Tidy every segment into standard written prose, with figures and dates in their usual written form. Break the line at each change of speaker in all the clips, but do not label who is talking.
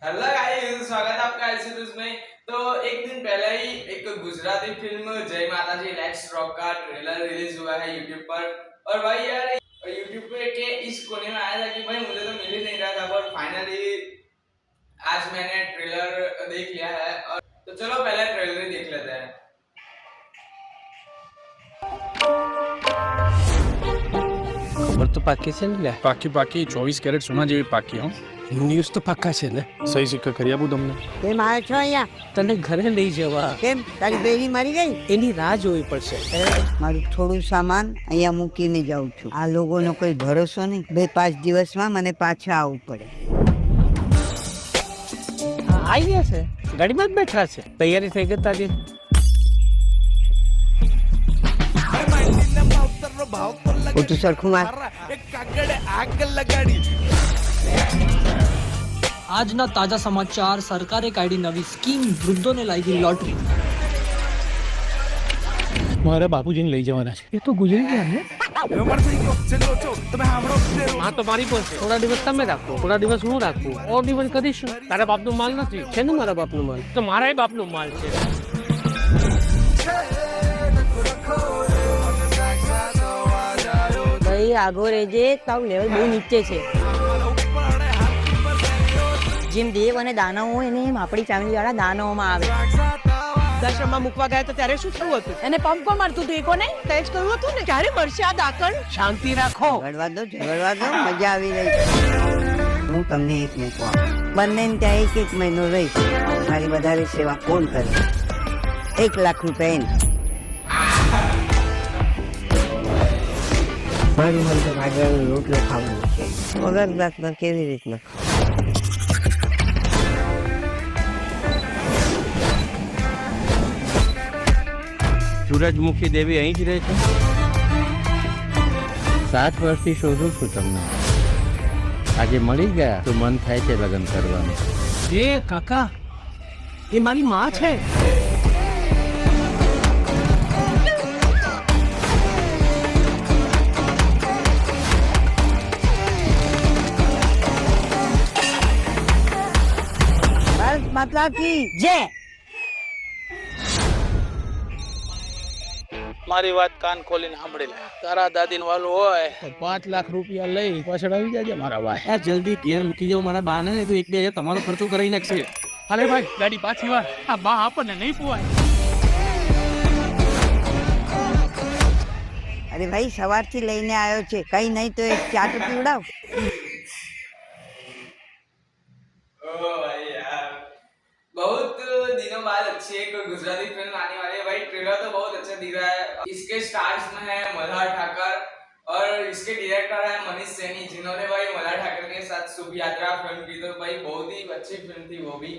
Hello guys, स्वागत है आपका ऐसे में। तो एक दिन पहले ही एक गुजराती फिल्म जय माता जी लेट्स रॉक का ट्रेलर रिलीज हुआ है यूट्यूब पर। और भाई यार यूट्यूब पे के इस कोने में आया था कि भाई मुझे तो मिल ही नहीं रहा था, पर फाइनली आज मैंने ट्रेलर देख लिया है। और तो चलो पहले ट्रेलर ही देख लेते हैं।
ખબર તો પાકી છે ને લે
પાકી 24 કેરેટ સોના જેવી પાકી હો
ન્યૂઝ તો પાકા છે ને
સહી સિક્કા કરી આપું તમને
કેમ આવ્યો છો અહીંયા?
તને ઘરે લઈ જવા
કેમ તારી બેરી મરી ગઈ?
એની રાહ જોવી પડશે
મારું થોડું સામાન અહીંયા મૂકીને જાઉં છું. આ લોકોનો કોઈ ભરોસો નહીં. 2-5 દિવસમાં મને પાછા આવવું પડે.
આવી ગયા છે ગાડીમાં જ બેઠા છે તૈયારી થઈ ગઈ તારી
ઓછું સરખું માર.
આજના તાજા સમાચાર. સરકારે કાઢી નવી સ્કીમ, વૃદ્ધોને લાગી લોટરી.
મારા બાપુજીને લઈ જવાના છે
એ તો ગુજરી ગયા ને હા તો મારી પાસે થોડા દિવસ તમે રાખો થોડા દિવસ હું રાખું ઓર દિવસ કરીશું તારા બાપનો માલ નથી છે ને મારા બાપનો માલ તો મારા બાપનો માલ છે
ભાઈ આગો રેજે તારું લેવલ બહુ નીચે છે. જેમ દેવ અને દાનવ હોય ને એમ આપણી ફેમિલી વાળા દાનવમાં આવે.
દશમાં મૂકવા ગયા તો ત્યારે શું થયું હતું?
એને પંપ કોણ મારતું હતું? એ કોને
તેજ કહ્યું હતું ને ક્યારે મળશે આ દાકણ?
શાંતિ રાખો
ઝઘડવા દો, મજા આવી રહી છે. હું તમને એક મૂકવા બંને ત્યાં 1 મહિનો રહીશ. મારી વધારે સેવા કોણ કરે? 1 લાખ રૂપિયા એને. મારું મન તો ભાગવાનો રોટલો ખાવાનો છે. વગર દાંતમાં કેવી રીતના?
સૂરજમુખી દેવી અહીં જ રહે છે 7 વર્ષથી શોધું છું તમને આજે મળી ગયા તો મન થાય છે લગ્ન કરવાનું એ કાકા એ મારી માં છે
મતલબ કી
જે
મારી વાત કાન ખોલીને સાંભળી લે. તારા દાદીને વાલું હોય તો 5 લાખ રૂપિયા લઈ પાછળ આવી જાજે મારા ભાઈ.
જલ્દી ઘેર મૂકી જાવ મારા બાને ને તો 1-2 તમારો ખર્ચો કરી નાખશે
અરે ભાઈ ગાડી પાછી વાર. આ બા આપણને નહીં પોવાય.
અરે ભાઈ સવારથી લઈને આવ્યો છે, કઈ નહીં તો એક ચા તો પીવડાવ.
ओ भाई यार बहुत दिनों बाद अच्छी एक गुजराती फिल्म आने वाली है भाई। ट्रेलर तो बहुत अच्छा दिख रहा है। इसके स्टार्स में है मल्हार ठाकर और इसके डायरेक्टर है मनीष सैनी, जिन्होंने भाई मल्हार ठाकर के साथ शुभ यात्रा फिल्म की, तो भाई बहुत ही अच्छी फिल्म थी वो भी।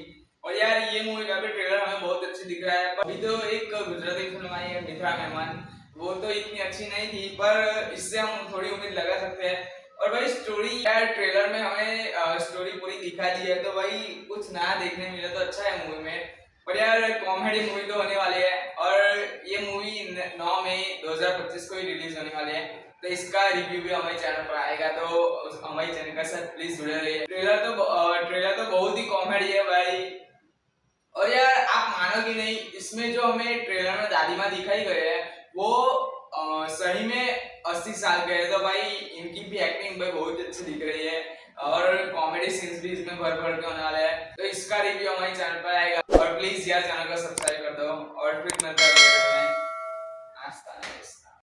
और यार ये मूवी का भी ट्रेलर हमें बहुत अच्छी दिख रहा है। अभी तो एक गुजराती फिल्म आई है मित्रा मेहमान, वो तो इतनी अच्छी नहीं थी, पर इससे हम थोड़ी उम्मीद लगा सकते हैं। और भाई स्टोरी यार ट्रेलर में हमें स्टोरी पूरी दिखा दी है, तो भाई कुछ नया देखने मिला तो अच्छा है मूवी में। पर यार कॉमेडी मूवी तो होने वाली है और ये मूवी 9 मई 2025 को ही रिलीज होने वाली है, तो इसका रिव्यू भी हमारे चैनल पर आएगा, तो हमारे चैनल के साथ प्लीज जुड़े रहिए। ट्रेलर तो बहुत ही कॉमेडी है भाई। और यार आप मानोगे नहीं, इसमें जो हमें ट्रेलर में दादी माँ दिखाई गए है वो सही में 80 साल के है, तो भाई इनकी भी एक्टिंग भाई बहुत अच्छी दिख रही है और कॉमेडी सीन्स भी इसमें भर भर के होने वाले हैं, तो इसका रिव्यू हमारे चैनल पर आएगा। और प्लीज यार चैनल को सब्सक्राइब कर दो और फिर मिलता है।